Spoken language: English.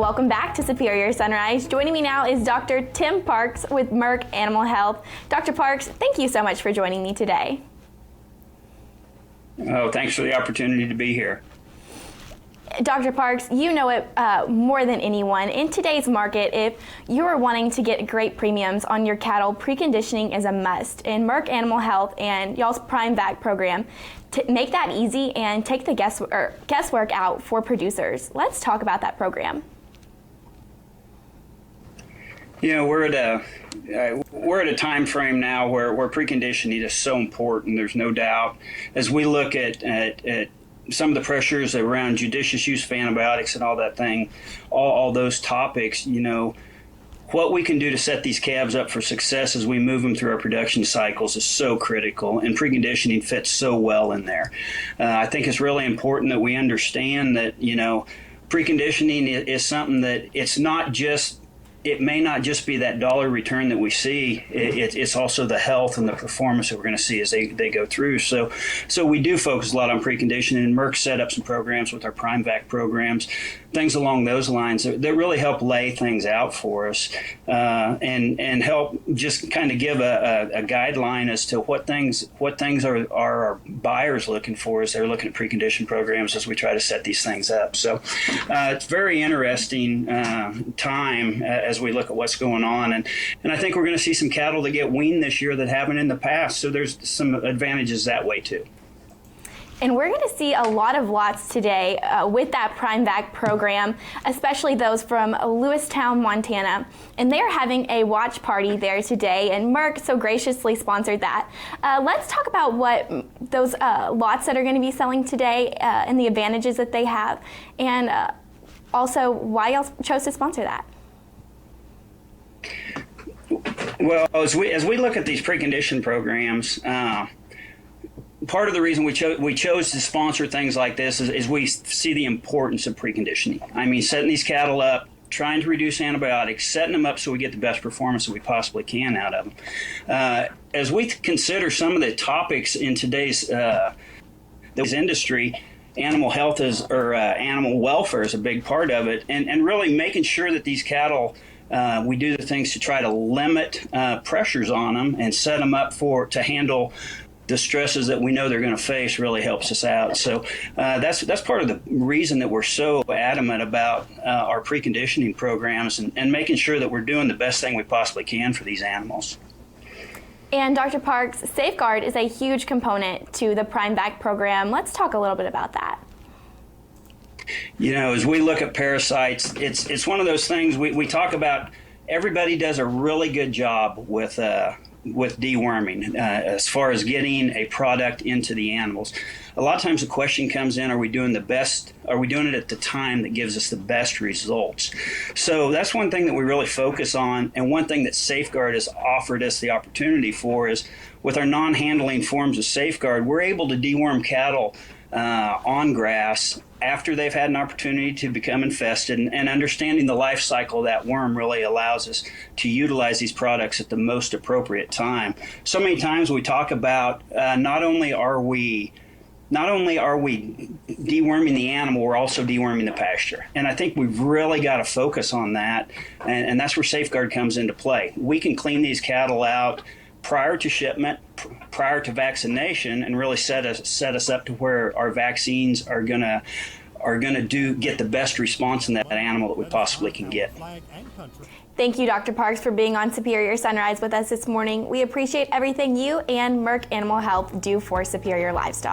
Welcome back to Superior Sunrise. Joining me now is Dr. Tim Parks with Merck Animal Health. Dr. Parks, thank you so much for joining me today. Oh, thanks for the opportunity to be here. Dr. Parks, you know it more than anyone. In today's market, if you're wanting to get great premiums on your cattle, preconditioning is a must. And Merck Animal Health and y'all's Prime Vac program make that easy and take the guesswork out for producers. Let's talk about that program. You know, we're at a time frame now where preconditioning is so important. There's no doubt. As we look at some of the pressures around judicious use of antibiotics and all that thing, all those topics, you know, what we can do to set these calves up for success as we move them through our production cycles is so critical, and preconditioning fits so well in there. I think it's really important that we understand that, you know, preconditioning is something that it may not just be that dollar return that we see. It's also the health and the performance that we're going to see as they go through. So we do focus a lot on preconditioning, and Merck set up some programs with our Prime Vac programs, things along those lines that really help lay things out for us and help just kind of give a guideline as to what things are our buyers looking for as they're looking at preconditioned programs as we try to set these things up. So it's very interesting time as we look at what's going on. And I think we're going to see some cattle that get weaned this year that haven't in the past. So there's some advantages that way too. And we're going to see a lot of lots today with that Prime Vac program, especially those from Lewistown, Montana. And they're having a watch party there today, and Merck so graciously sponsored that. Let's talk about what those lots that are going to be selling today and the advantages that they have, and also why y'all chose to sponsor that. Well, as we look at these preconditioned programs, part of the reason we chose to sponsor things like this is we see the importance of preconditioning. I mean, setting these cattle up, trying to reduce antibiotics, setting them up so we get the best performance that we possibly can out of them. As we consider some of the topics in today's industry, animal health animal welfare is a big part of it, and really making sure that these cattle, we do the things to try to limit pressures on them and set them up to handle the stresses that we know they're going to face really helps us out. So that's part of the reason that we're so adamant about our preconditioning programs and making sure that we're doing the best thing we possibly can for these animals. And Dr. Parks, Safeguard is a huge component to the Prime Vac program. Let's talk a little bit about that. You know, as we look at parasites, it's one of those things we talk about. Everybody does a really good job with deworming as far as getting a product into the animals. A lot of times the question comes in, are we doing the best? Are we doing it at the time that gives us the best results? So that's one thing that we really focus on, and one thing that Safeguard has offered us the opportunity for is with our non-handling forms of Safeguard, we're able to deworm cattle on grass after they've had an opportunity to become infested, and understanding the life cycle of that worm really allows us to utilize these products at the most appropriate time. So many times we talk about not only are we deworming the animal, we're also deworming the pasture. And I think we've really got to focus on that, and that's where Safeguard comes into play. We can clean these cattle out prior to shipment, prior to vaccination, and really set us up to where our vaccines are gonna get the best response in that animal that we possibly can get. Thank you, Dr. Parks, for being on Superior Sunrise with us this morning. We appreciate everything you and Merck Animal Health do for Superior Livestock.